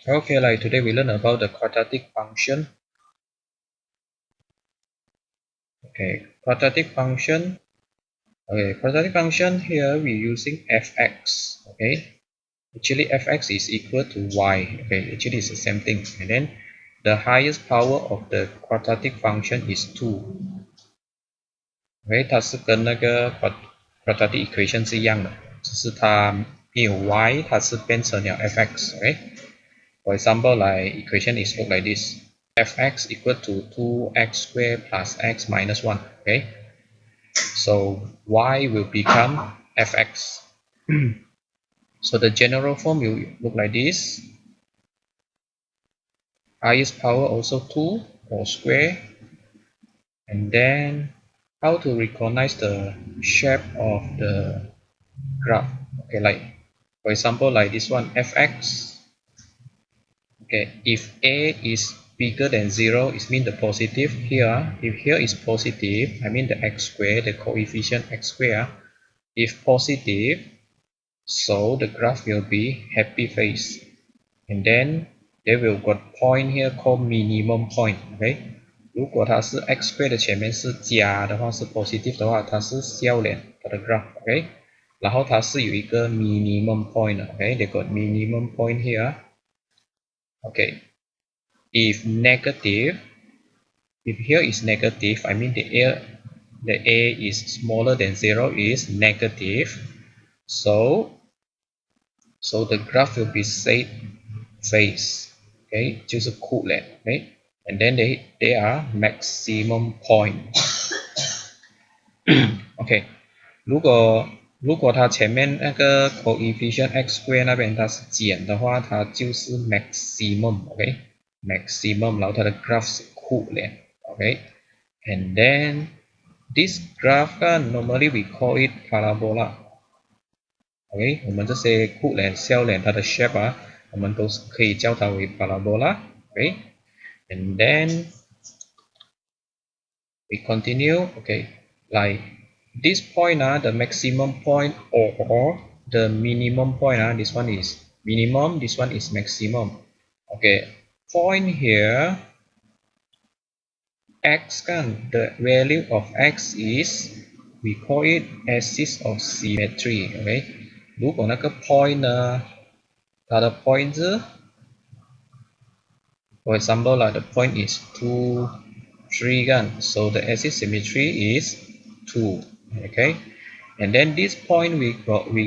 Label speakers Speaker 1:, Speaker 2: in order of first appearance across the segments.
Speaker 1: Okay, like today we learn about the quadratic function. Okay, quadratic function. Okay, quadratic function here we're using fx. Okay, actually fx is equal to y. Okay, actually it's the same thing. And then the highest power of the quadratic function is 2. OK，它是跟那个 quadratic equation 是一样的，只是它没有 y，它是变成了 fx。OK，for example, like equation is look like this: fx equal to 2x squared plus x minus 1. Okay, so y will become fx. So the general form will look like this: highest power also 2 or square. And then how to recognize the shape of the graph? Okay, like for example, like this one, fx. Okay, if a is bigger than 0, it means the positive here. If here is positive, I mean the x squared, the coefficient x squared. If positive, so the graph will be happy face. And then they will got point here called minimum point. Okay，如果它是 x square 的前面是加的话，是 positive 的话，它是笑脸它的 graph。OK，然后它是有一个 minimum point 的。OK，they got minimum point here. Okay, if negative, if here is negative, I mean the a is smaller than 0 is negative. So the graph will be safe face. Okay, 就是酷脸。Okay, and then they are maximum point. OK，如果它前面那个 coefficient x square 那边它是减的话，它就是 maximum。OK，maximum，然后它的 graph 是酷脸。OK，and then this graph normally we call it parabola。OK，我们这些酷脸、笑脸它的 shape 我们都是可以叫它为 parabola。OK，and then we continue. Okay, like this point, the maximum point or the minimum point, this one is minimum, this one is maximum. Okay, point here, x kan, the value of x is, we call it axis of symmetry. Okay，如果那个 point 呢，它的 point 是 for example, like the point is 2, 3 kan, so the axis symmetry is 2. Okay, and then this point we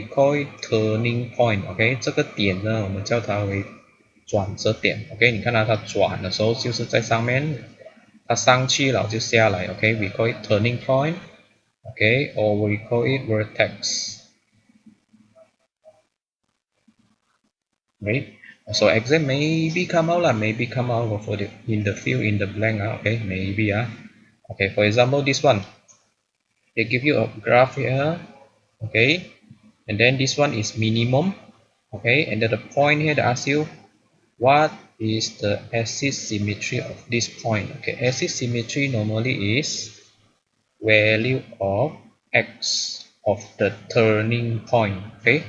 Speaker 1: call it turning point. OK， 这个点呢，我们叫它为转折点。OK， 你看到它转的时候就是在上面，它上去了就下来。OK，we call it turning point. OK，or we call it vertex. Okay, so exam maybe come out lah, maybe come out for the in the field in the blank. Okay, maybe Okay, for example, this one, they give you a graph here. Okay, and then this one is minimum. Okay, and then the point here they ask you what is the axis symmetry of this point. Okay, axis symmetry normally is value of x of the turning point. Okay,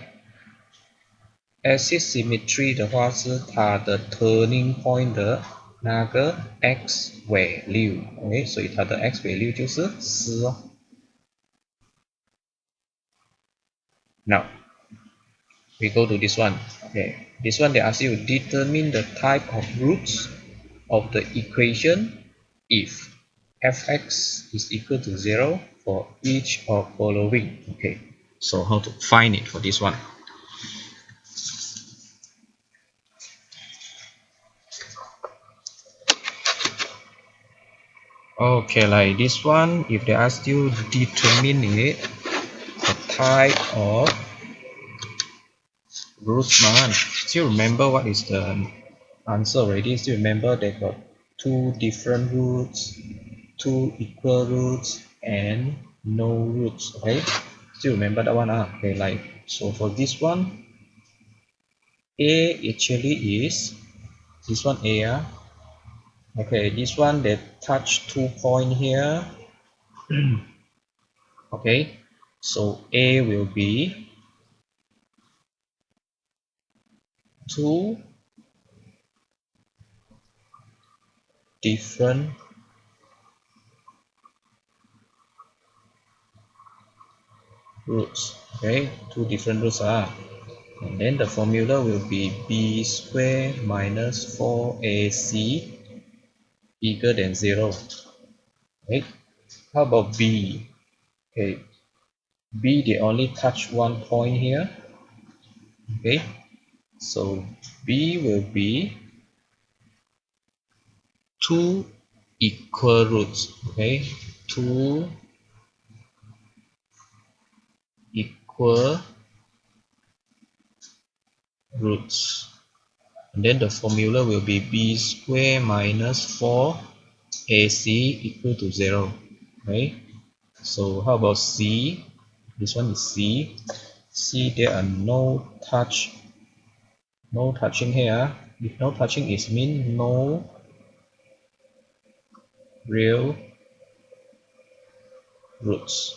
Speaker 1: axis symmetry 的话是它的 turning point 的那个 x value。 OK， 所以它的 x value 就是4哦。Now we go to this one. Okay, this one they ask you determine the type of roots of the equation if fx is equal to 0 for each of following. Okay, so how to find it for this one? Okay, like this one, if they ask you determine it, the type of roots, man, still remember what is the answer already? Still remember they got 2 different roots, 2 equal roots, and no roots. Okay, still remember that one. Okay, like so for this one, a actually is this one a. Okay, this one they touch 2 point here. Okay, so a will be 2 different roots. Okay, two different roots are. And then the formula will be b squared minus 4ac bigger than 0. Right? How about b? Okay, b they only touch one point here. Okay, so b will be two equal roots. Okay, two equal roots. And then the formula will be b squared minus 4ac equal to 0. Right? So how about c? This one is c. C there are no touching here. If no touching is mean no real roots.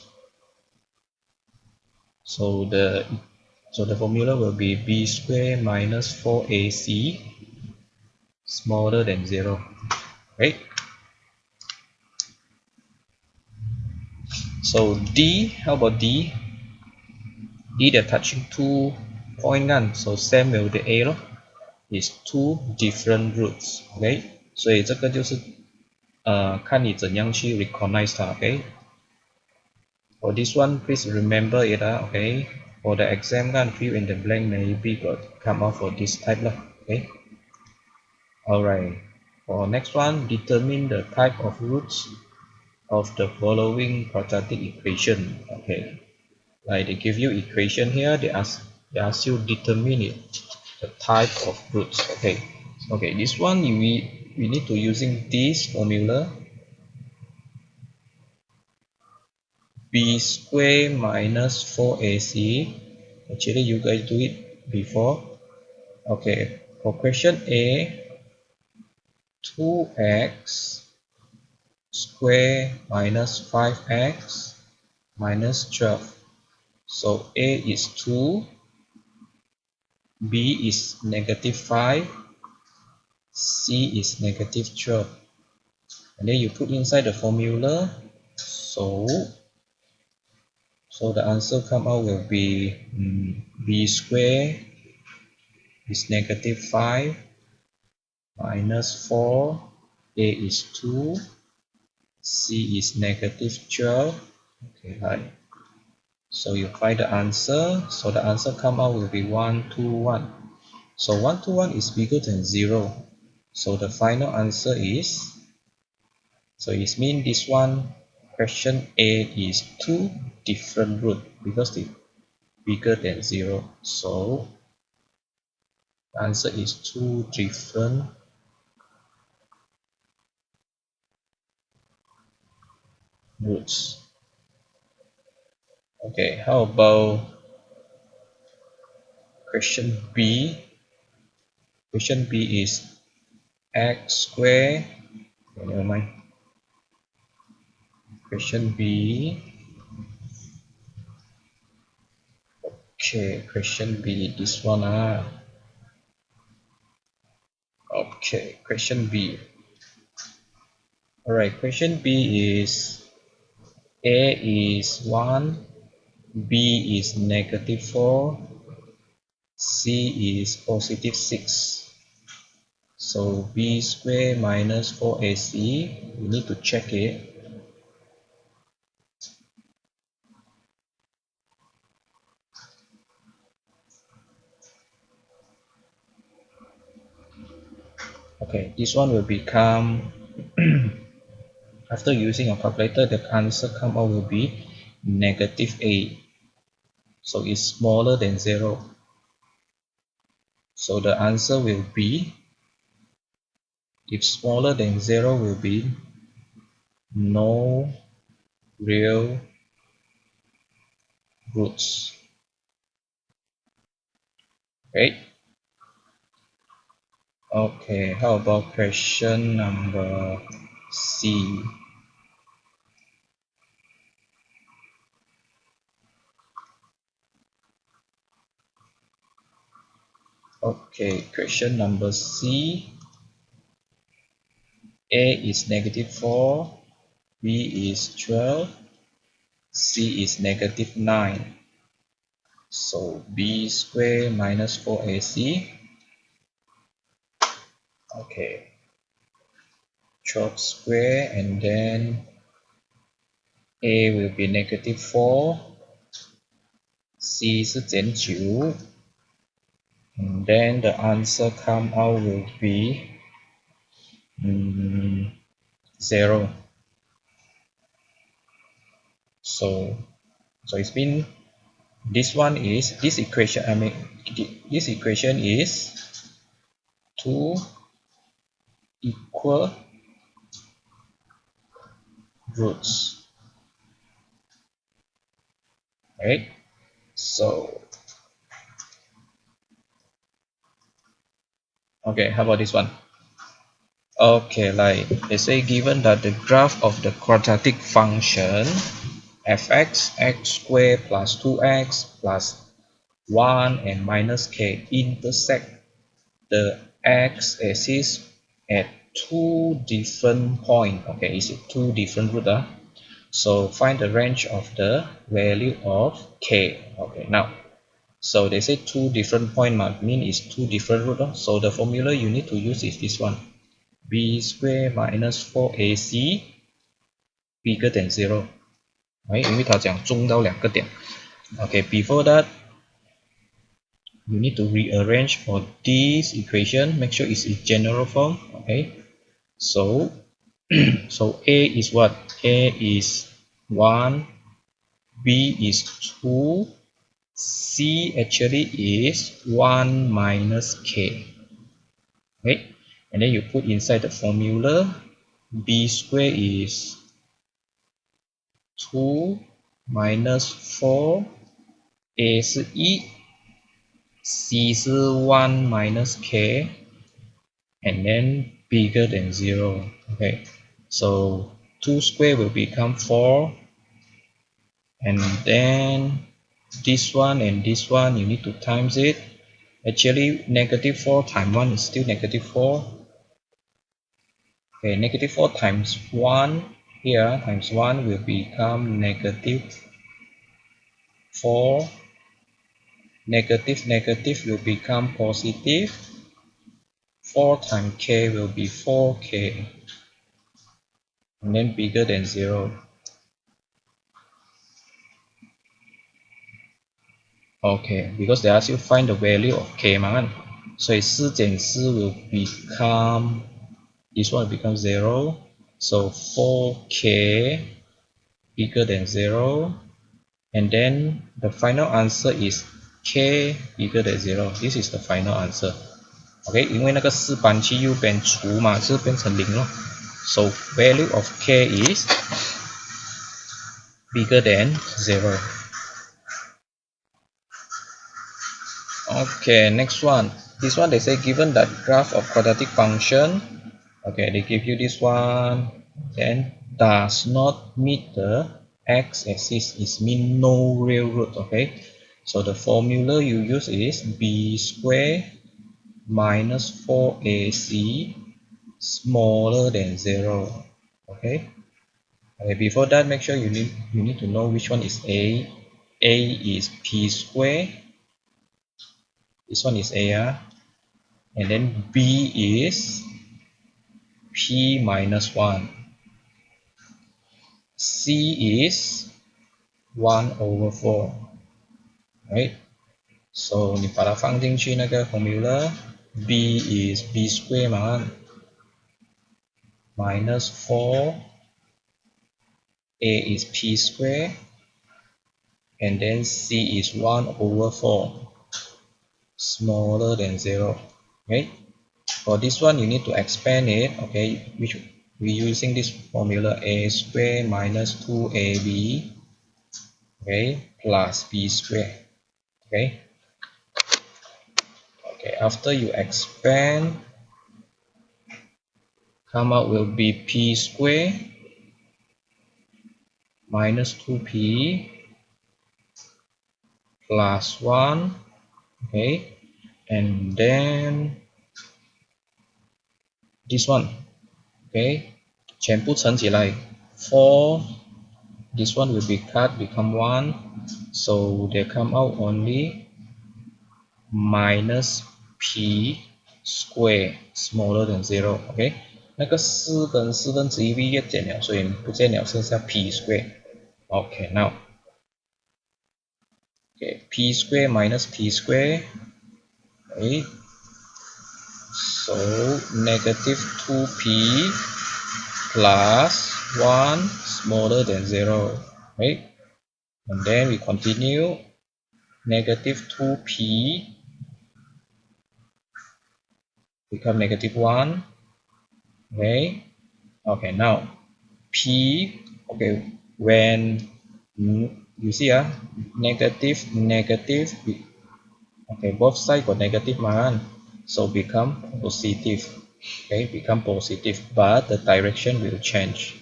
Speaker 1: So the formula will be b squared minus 4ac smaller than 0. Right? So d, how about d? D they're touching two point kan, so same with the A 咯 is two different roots. OK， 所以这个就是看你怎样去 recognize 它。OK， for this one please remember it. OK， for the exam kan fill in the blank maybe got come out for this type lah. OK, alright. For next one, determine the type of roots of the following quadratic equation. Okay, like they give you equation here, they ask you determine it, the type of roots. Okay, this one we need to using this formula, b squared minus 4ac. Actually you guys do it before. Okay, for question A, 2x square minus 5x minus 12. So A is 2, B is negative 5, C is negative 12. And then you put inside the formula. So the answer come out will be b square is negative 5 minus 4, A is 2, C is negative 12. Okay, right. So you find the answer. So the answer come out will be 1, 2, 1. So 1, 2, 1 is bigger than 0. So the final answer is, so it means this one, question A is two different root because they bigger than 0. So the answer is two different roots. Okay, how about question B? Question B is x square. Okay, never mind. Question B. Okay, question B, this one. Okay, question B. Alright, question B is A is 1, B is negative 4, C is positive 6. So B squared minus 4AC, we need to check it. Okay, this one will become, after using a calculator, the answer come out will be negative 8. So it's smaller than 0. So the answer will be, if smaller than 0 will be no real roots. Right? Okay, how about question number C? Okay, question number C. A is -4, B is 12, C is -9. So B square minus 4AC. Okay. 12 square, and then A will be -4, C 是减9, and then the answer come out will be 0. So it's mean this one is this equation. This equation is two equal roots, right? So okay, how about this one? Okay, like they say, given that the graph of the quadratic function fx x squared plus 2x plus 1 and minus k intersect the x-axis at two different points. Okay, is it two different routes? So find the range of the value of k. Okay, now so they say two different point mean is two different routes. So the formula you need to use is this one: b squared minus 4ac bigger than 0. 因为它讲中到两个点。Okay, before that, you need to rearrange for this equation. Make sure it's in general form. Okay, so so A is what? A is 1, B is 2, C actually is 1 minus K. Okay, and then you put inside the formula. B square is 2 minus 4, A 是1, C 是 1 minus K, and then bigger than 0. Okay, so 2 square will become 4, and then this one and this one you need to times it. Actually -4 times 1 is still -4. Okay, -4 times 1 here times 1 will become -4. Negative will become positive. 4 times k will be 4k, and then bigger than 0. Okay, because they ask you find the value of k 嘛，所以4减4 will become, this one will become 0. So 4k bigger than 0, and then the final answer is k bigger than 0. This is the final answer. Okay, 因为那个4搬去右边除嘛，是变成0咯。So value of k is bigger than 0. Okay, next one. This one they say, given that graph of quadratic function, okay, they give you this one, then does not meet the x-axis, is mean no real root. Okay, so the formula you use is b squared minus 4ac smaller than 0. Okay, before that, make sure you need to know which one is a. A is p squared. This one is a, and then b is p minus 1. C is 1 over 4. Right? So 你把它放进去那个 formula, b is b squared 嘛 minus 4, a is p squared, and then c is 1 over 4, smaller than 0. Okay? For this one, you need to expand it. Okay, which we're using this formula: a squared minus 2ab, okay, plus b squared. Okay, after you expand, come out will be p squared minus 2p plus 1. Okay, and then this one, ，OK， 全部乘起来 ，4 this one will be cut become 1, so they come out only minus p square smaller than 0. OK， 那个4跟1/4 v 也减了，所以不见了，剩下 p square. OK, now okay, p square minus p square. Okay, so negative 2p plus 1 smaller than 0. Right, and then we continue. Negative 2p become negative 1. Okay, okay, now p, okay, when you see negative negative, okay, both sides got negative man, so become positive. Okay, become positive, but the direction will change.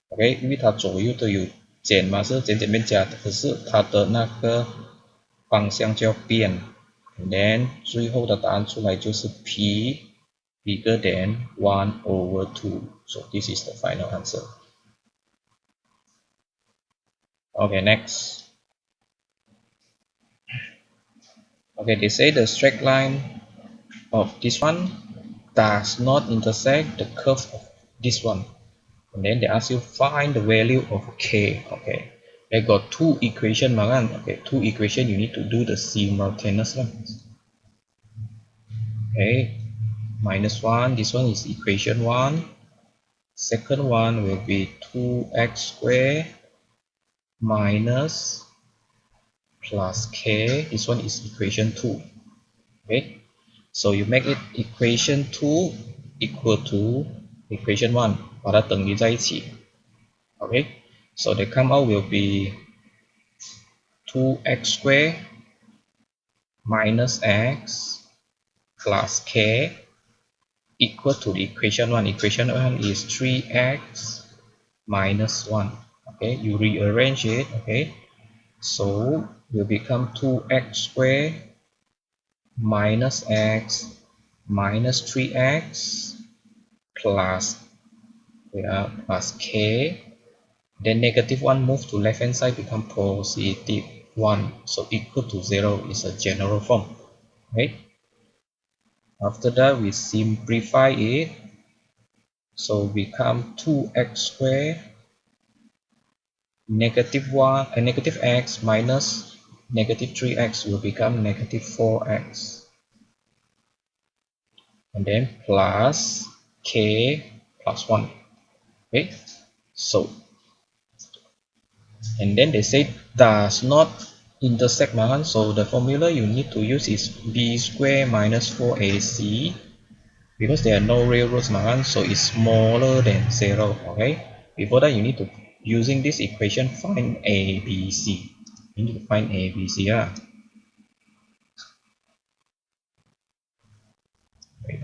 Speaker 1: OK， 因为它左右都有减嘛，是减减变加的，可是它的那个方向就要变。And then 最后的答案出来就是 p bigger than 1 over 2. So this is the final answer. Okay, next. Okay, they say the straight line of this one does not intersect the curve of this one. And then they ask you find the value of k. Okay, they got two equation kan. Okay, two equation you need to do the simultaneous one. Okay, minus 1, this one is equation 1. Second one will be 2x squared minus plus k. This one is equation 2. Okay, so you make it equation 2 equal to equation 1, 把它等于在一起。Okay, so the come out will be 2x squared minus x plus k equal to the equation 1. Equation 1 is 3x minus 1. Okay, you rearrange it. Okay, so will become 2x squared minus x minus 3x plus plus k. Then negative 1 move to left hand side become positive 1. So equal to 0 is a general form. Okay. After that we simplify it. So become 2x squared negative 1 and negative x minus negative 3x will become negative 4x. And then plus k plus 1. Okay. So and then they say does not intersect man, so the formula you need to use is b squared minus 4ac, because there are no real roots man, so it's smaller than 0. Okay, before that you need to using this equation find a b c. You need to find a b c. Wait,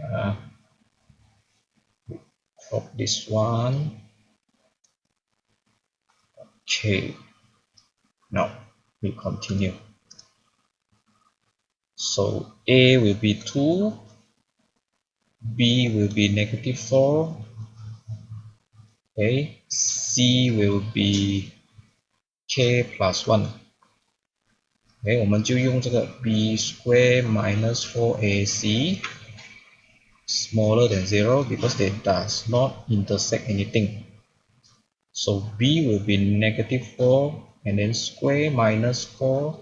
Speaker 1: drop this one. Okay, now we continue. So a will be 2, b will be negative 4, okay, c will be k plus 1. Okay, 我们就用这个 b square minus 4ac smaller than 0 because they does not intersect anything. So b will be negative 4 and then square minus 4,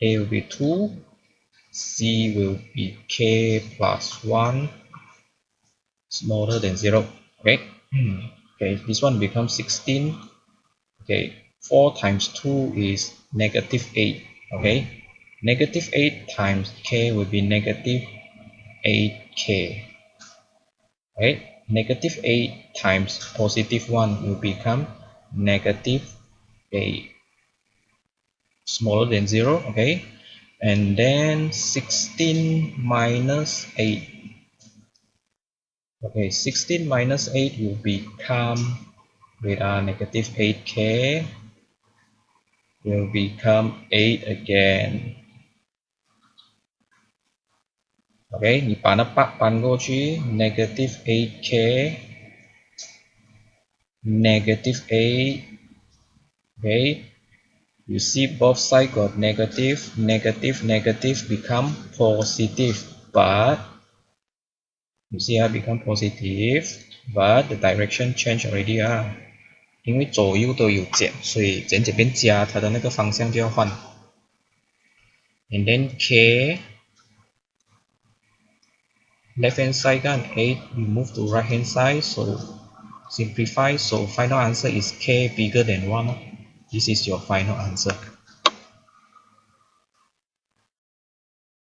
Speaker 1: a will be 2, c will be k plus 1 smaller than 0. Okay, okay, this one becomes 16. Okay, 4 times 2 is negative 8. Okay, negative 8 times k will be negative 8k. Right, negative 8 times positive 1 will become negative 8 smaller than 0. Okay, and then 16 minus 8. Okay, 16 minus 8 will become with negative 8k will become 8 again. OK， 你把那8搬过去 ，negative 8k negative 8 OK， you see both sides got negative negative negative become positive but you see become positive but the direction change already 因为左右都有减，所以减这边加它的那个方向就要换。And then k left hand side kan 8 we move to right hand side, so simplify, so final answer is k bigger than 1. This is your final answer.